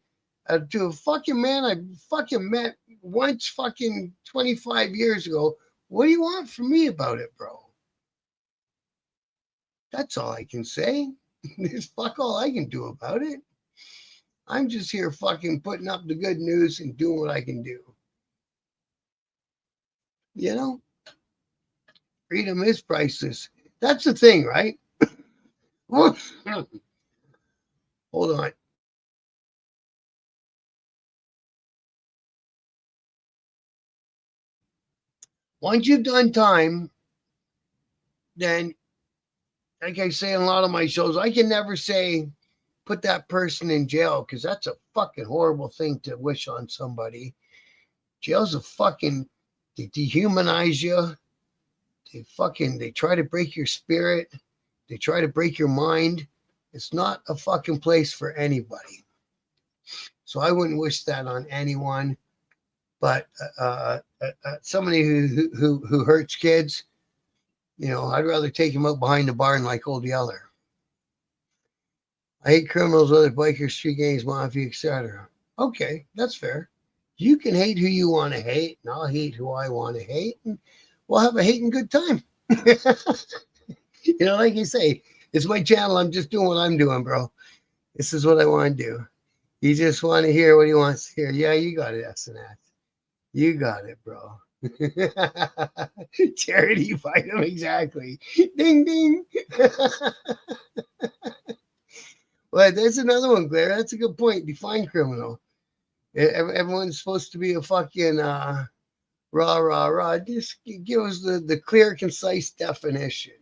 S1: to a fucking man I fucking met once fucking 25 years ago? What do you want from me about it, bro? That's all I can say. There's fuck all I can do about it. I'm just here fucking putting up the good news and doing what I can do. Freedom is priceless. That's the thing, right? Hold on. Once you've done time, then, like I say in a lot of my shows, I can never say put that person in jail, because that's a fucking horrible thing to wish on somebody. Jail's a fucking, they dehumanize you. They try to break your spirit. They try to break your mind. It's not a fucking place for anybody. So I wouldn't wish that on anyone. But somebody who hurts kids, I'd rather take him out behind the barn like Old Yeller. I hate criminals, other bikers, street gangs, mafia, etc. Okay, that's fair. You can hate who you want to hate, and I'll hate who I want to hate, and we'll have a hating good time. Like you say, it's my channel. I'm just doing what I'm doing, bro. This is what I want to do. You just want to hear what he wants to hear. Yeah, you got it, S&S. You got it, bro. Charity fight him, exactly. Ding, ding. Well, there's another one, Claire. That's a good point. Define criminal. Everyone's supposed to be a fucking rah, rah, rah. Just give us the clear, concise definition,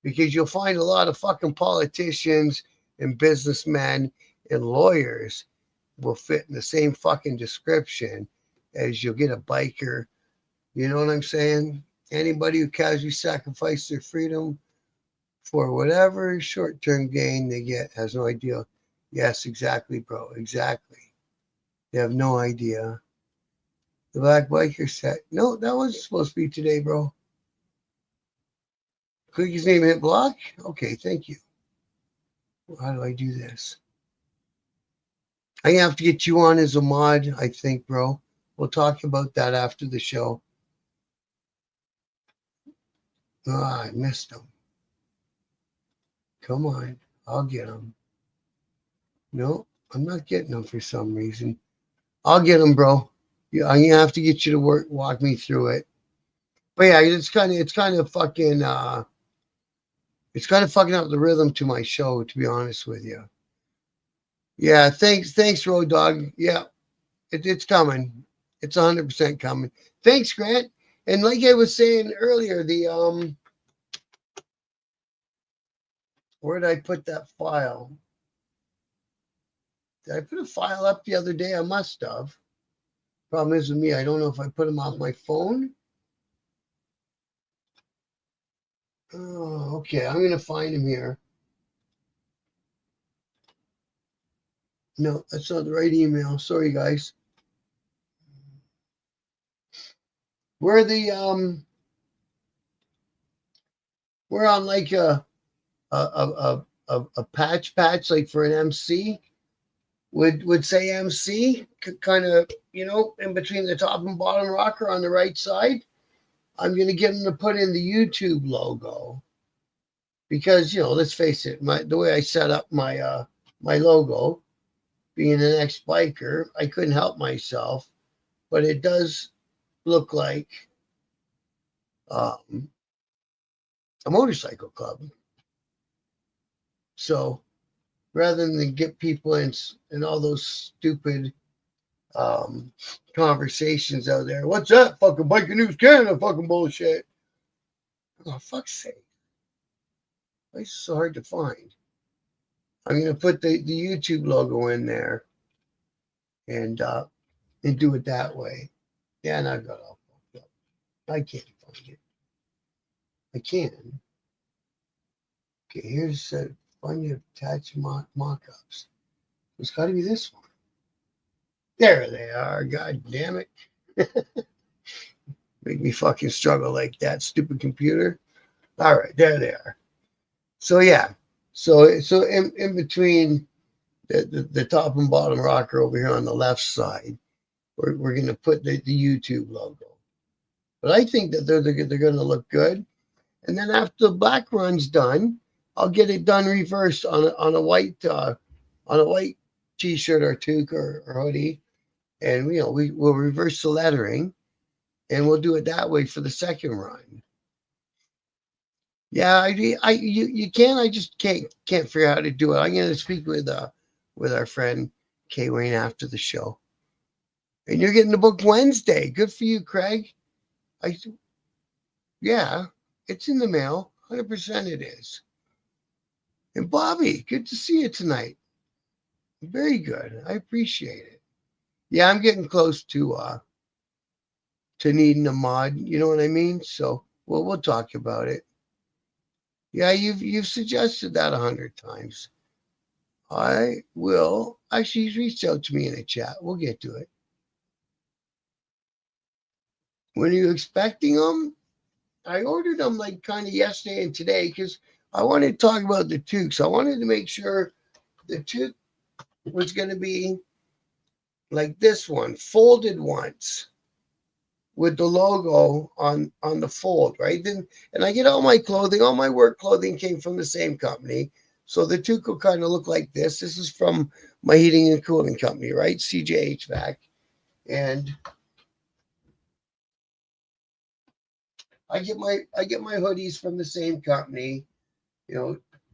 S1: because you'll find a lot of fucking politicians and businessmen and lawyers will fit in the same fucking description as you'll get a biker, You know what I'm saying? Anybody who casually sacrificed their freedom for whatever short-term gain they get has no idea. Yes, exactly, bro. Exactly. They have no idea. The black biker set. No, that wasn't supposed to be today, bro. Click his name, hit block. Okay, thank you. How do I do this? I have to get you on as a mod, I think, bro. We'll talk about that after the show. Ah, I missed him. Come on, I'll get him. No, I'm not getting him for some reason. I'll get him, bro. Yeah, I'm gonna have to get you to walk me through it. But yeah, it's kind of fucking up the rhythm to my show, to be honest with you. Yeah, thanks, Road Dog. Yeah, it's coming. It's 100% coming. Thanks, Grant. And like I was saying earlier, where did I put that file? Did I put a file up the other day? I must have. Problem is with me, I don't know if I put them off my phone. Oh, okay. I'm going to find him here. No, that's not the right email. Sorry, guys. We're we're on like a patch like for an MC. Would say MC kind of, in between the top and bottom rocker on the right side. I'm going to get him to put in the YouTube logo because, let's face it, the way I set up my logo, being an ex-biker, I couldn't help myself, but it does look like a motorcycle club. So rather than get people in all those stupid conversations out there, what's that fucking Biker News Canada fucking bullshit? Oh, fuck's sake. Why is it so hard to find? I'm going to put the YouTube logo in there and do it that way. Yeah, and I've got all fucked up. I can't find it. I can. Okay, here's find your attached mock-ups. It's got to be this one. There they are. God damn it. Make me fucking struggle like that, stupid computer. All right, there they are. So yeah. So in between the top and bottom rocker over here on the left side, we're going to put the YouTube logo. But I think that they're going to look good. And then after the black run's done, I'll get it done reversed on a white t-shirt or toque or hoodie, and we'll reverse the lettering, and we'll do it that way for the second run. Yeah, you can. I just can't figure out how to do it. I'm going to speak with our friend Kay Wayne after the show. And you're getting the book Wednesday. Good for you, Craig. Yeah, it's in the mail. 100% it is. And Bobby, good to see you tonight. Very good. I appreciate it. Yeah, I'm getting close to needing a mod. You know what I mean? So we'll talk about it. Yeah, you've suggested that 100 times. I will. Actually, he's reached out to me in a chat. We'll get to it. When are you expecting them? I ordered them like kind of yesterday and today because I wanted to talk about the toques. I wanted to make sure the toque was going to be like this one, folded once with the logo on the fold, right? And I get all my clothing, all my work clothing came from the same company. So the toque will kind of look like this. This is from my heating and cooling company, right? CJ HVAC. And I get my hoodies from the same company,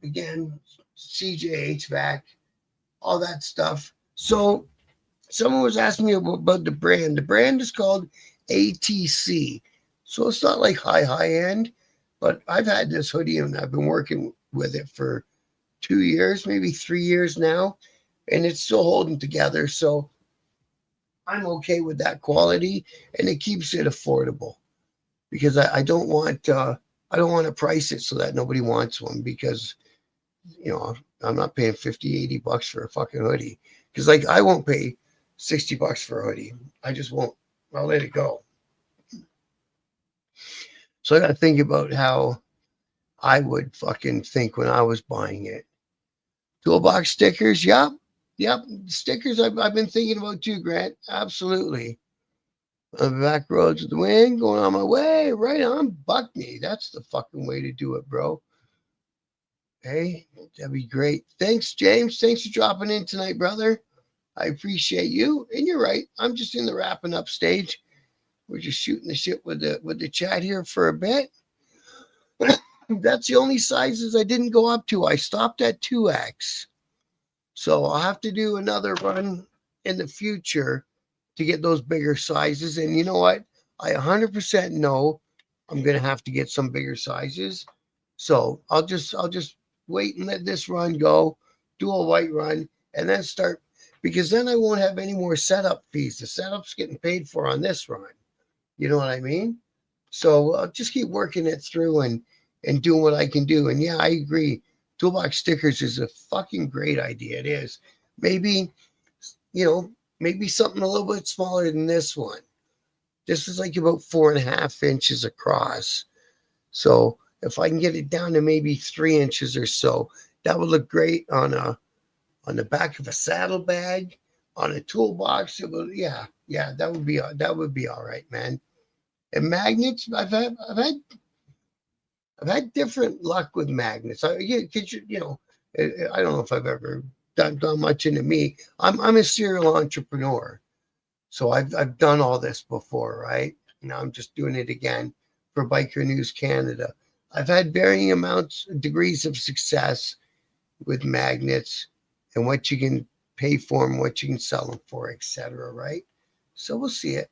S1: again, CJ HVAC, all that stuff. So someone was asking me about the brand. The brand is called ATC. So it's not like high end, but I've had this hoodie and I've been working with it for 2 years, maybe 3 years now, and it's still holding together. So I'm okay with that quality, and it keeps it affordable. because I don't want to price it so that nobody wants one, because I'm not paying 50, $80 for a fucking hoodie, because like I won't pay $60 for a hoodie. I just won't. I'll let it go. So I got to think about how I would fucking think when I was buying it. Toolbox stickers, yep. Stickers I've been thinking about too, Grant. Absolutely. On the back roads of the wind, going on my way, right on Buckney. That's the fucking way to do it, bro. Hey, that'd be great. Thanks, James. Thanks for dropping in tonight, brother. I appreciate you. And you're right. I'm just in the wrapping up stage. We're just shooting the shit with the chat here for a bit. That's the only sizes I didn't go up to. I stopped at 2X. So I'll have to do another run in the future to get those bigger sizes. And you know what? I 100% know I'm going to have to get some bigger sizes. So I'll just wait and let this run go, do a white run, and then start, because then I won't have any more setup fees. The setup's getting paid for on this run. You know what I mean? So I'll just keep working it through and doing what I can do. And yeah, I agree. Toolbox stickers is a fucking great idea. It is. Maybe, maybe something a little bit smaller than this one. This is like about 4.5 inches across. So if I can get it down to maybe 3 inches or so, that would look great on the back of a saddlebag, on a toolbox. It would, yeah, that would be all right, man. And magnets, I've had different luck with magnets. I don't know if I've ever done much into me. I'm a serial entrepreneur, so I've done all this before, right? Now I'm just doing it again for Biker News Canada. I've had varying degrees of success with magnets and what you can pay for them, what you can sell them for, etc. Right? So we'll see it.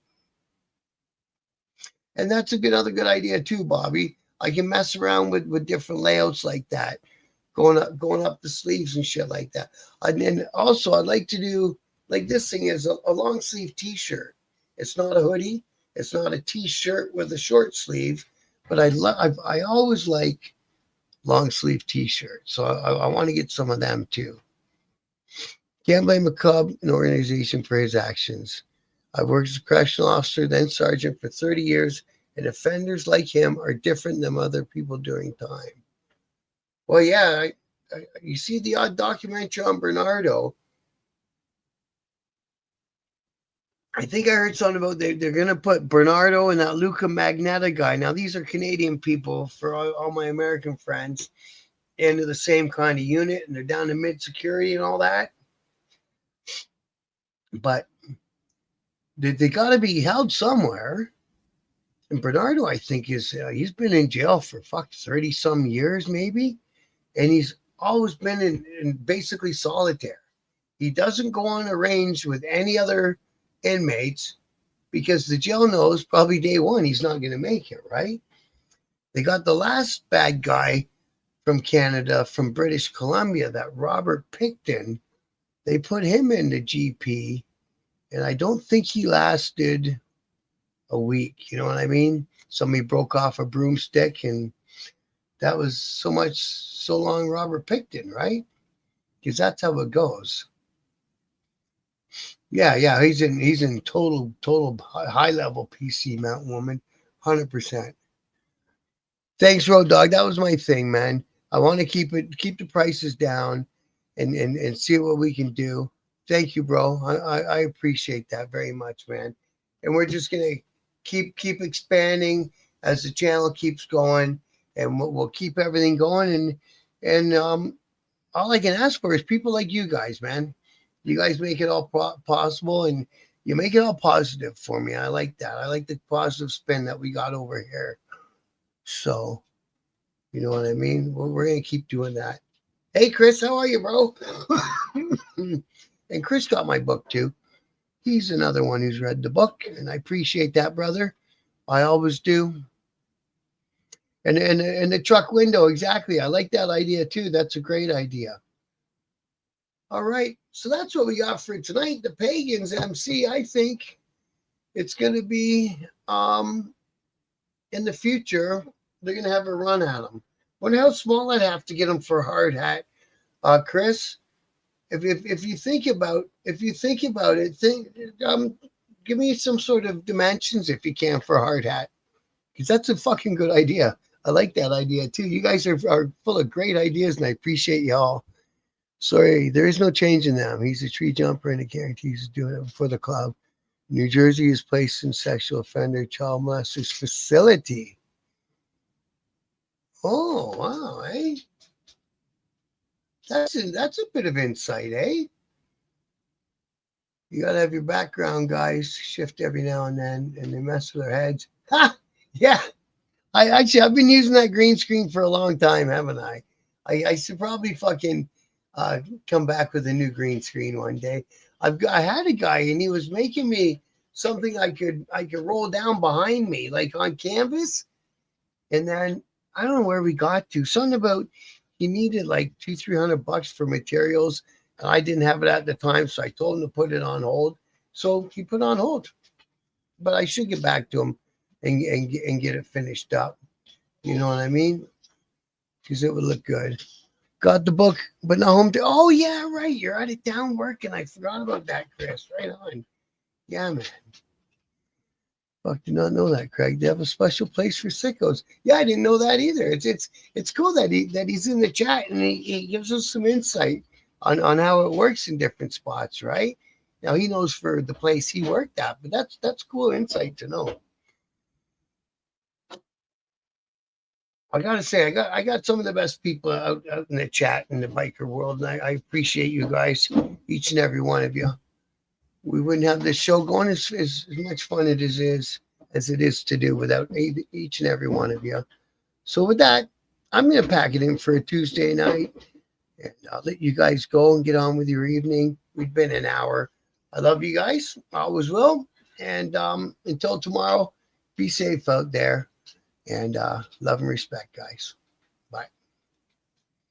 S1: And that's another good idea too, Bobby. I can mess around with different layouts like that, going up the sleeves and shit like that. And then also I'd like to do, like, this thing is a long sleeve t-shirt. It's not a hoodie. It's not a t-shirt with a short sleeve, but I always like long sleeve t-shirts. So I want to get some of them too. Can't blame a cub, an organization, for his actions. I've worked as a correctional officer, then sergeant, for 30 years, and offenders like him are different than other people during time. Well, yeah, you see the odd documentary on Bernardo. I think I heard something about they're going to put Bernardo and that Luca Magneta guy. Now, these are Canadian people, for all my American friends, into the same kind of unit, and they're down to mid-security and all that. But they got to be held somewhere. And Bernardo, I think, he's been in jail for 30 some years, maybe. And he's always been in basically solitaire. He doesn't go on a range with any other inmates because the jail knows probably day one he's not going to make it, right? They got the last bad guy from Canada, from British Columbia, that Robert Picton. They put him in the GP, and I don't think he lasted a week. You know what I mean? Somebody broke off a broomstick, and that was so long Robert Picton, right? Because that's how it goes. Yeah, he's in total high level PC, Mountain Woman, 100%. Thanks, Road Dog. That was my thing, man. I want to keep the prices down, and see what we can do. Thank you, bro. I appreciate that very much, man. And we're just gonna keep expanding as the channel keeps going, and we'll keep everything going. And all I can ask for is people like you guys, man. You guys make it all possible, and you make it all positive for me. I like that. I like the positive spin that we got over here. So, you know what I mean? We're going to keep doing that. Hey, Chris, how are you, bro? And Chris got my book, too. He's another one who's read the book, and I appreciate that, brother. I always do. And the truck window, exactly. I like that idea, too. That's a great idea. All right, so that's what we got for tonight. The Pagans MC, I think it's going to be in the future, they're going to have a run at them. Wonder how small I'd have to get them for a hard hat. Chris, if you think about it, give me some sort of dimensions if you can for a hard hat, because that's a fucking good idea. I like that idea too. You guys are full of great ideas, and I appreciate y'all. Sorry, there is no change in them. He's a tree jumper, and I guarantee he's doing it for the club. New Jersey is placed in sexual offender child molesters facility. Oh wow, eh? That's a bit of insight, eh? You gotta have your background guys shift every now and then, and they mess with their heads. Ha! Yeah. I've been using that green screen for a long time, haven't I? I should probably fucking come back with a new green screen one day. I had a guy and he was making me something I could roll down behind me, like on canvas. And then I don't know where we got to. Something about he needed like $200-300 for materials, and I didn't have it at the time, so I told him to put it on hold. So he put it on hold. But I should get back to him and get it finished up. You know what I mean? Because it would look good. Got the book, but not home to. Oh yeah, right. You're out of town working. I forgot about that, Chris. Right on. Yeah, man. Fuck, did not know that, Craig. They have a special place for sickos. Yeah, I didn't know that either. It's cool that he's in the chat and he gives us some insight on how it works in different spots, right? Now he knows for the place he worked at, but that's cool insight to know. I gotta say, I got some of the best people out in the chat in the biker world, and I appreciate you guys, each and every one of you. We wouldn't have this show going as much fun as it is to do without each and every one of you. So with that, I'm going to pack it in for a Tuesday night, and I'll let you guys go and get on with your evening. We've been an hour. I love you guys. Always will. And until tomorrow, be safe out there, and love and respect, guys.